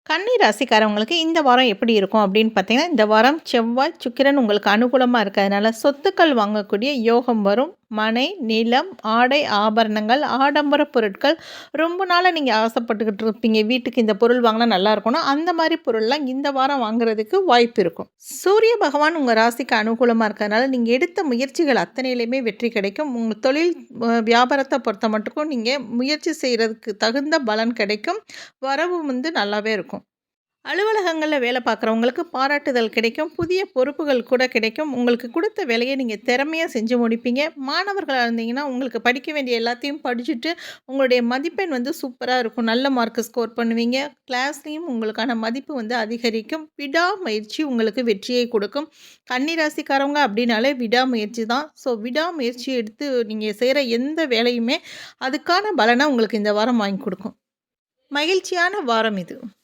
கன்னி ராசிக்காரவங்களுக்கு இந்த வாரம் எப்படி இருக்கும் அப்படின்னு பார்த்தீங்கன்னா, இந்த வாரம் செவ்வாய், சுக்கிரன் உங்களுக்கு அனுகூலமா இருக்கிறதுனால சொத்துக்கள் வாங்கக்கூடிய யோகம் வரும். மனை, நிலம், ஆடை, ஆபரணங்கள், ஆடம்பர பொருட்கள் ரொம்ப நாளா நீங்க ஆசைப்பட்டுக்கிட்டு இருப்பீங்க. வீட்டுக்கு இந்த பொருள் வாங்குனா நல்லா இருக்கும்னு. அந்த மாரி பொருள்லாம் இந்த வாரம் வாங்குறதுக்கு வாய்ப்பு இருக்கும். சூரிய பகவான் உங்க ராசிக்கு அனுகூலமா இருக்கிறதுனால, நீங்க எடுத்த முயற்சிகள் அத்தனையிலுமே வெற்றி கிடைக்கும். உங்க தொழில் வியாபாரத்த பொறுத்த மட்டுக்கும் நீங்க முயற்சி செய்றதுக்கு தகுந்த பலன் கிடைக்கும். வரவு நல்லாவே இருக்கும். அலுவலகங்கள்ல வேலை பார்க்குறவங்களுக்கு பாராட்டுதல் கிடைக்கும். புதிய பொறுப்புகள் கூட கிடைக்கும். உங்களுக்கு குடுத்த வேலைய நீங்க திறமையா செஞ்சு முடிப்பீங்க. மாணவர்களா இருந்தீங்கன்னா, உங்களுக்கு படிக்க வேண்டிய எல்லாத்தையும் படிச்சுட்டு, உங்களுடைய மதிப்பெண் சூப்பரா இருக்கும். நல்ல மார்க் ஸ்கோர் பண்ணுவீங்க. கிளாஸ்லயும் உங்களுக்கான மதிப்பு அதிகரிக்கும். விடாமுயற்சி உங்களுக்கு வெற்றியை கொடுக்கும். கன்னி ராசிக்காரவங்க அப்படின்னாலே விடாமுயற்சி தான். ஸோ விடாமுயற்சி எடுத்து நீங்க செய்ற எந்த வேலையுமே, அதுக்கான பலன உங்களுக்கு இந்த வாரம் வாங்கி குடுக்கும். மகிழ்ச்சியான வாரம் இது.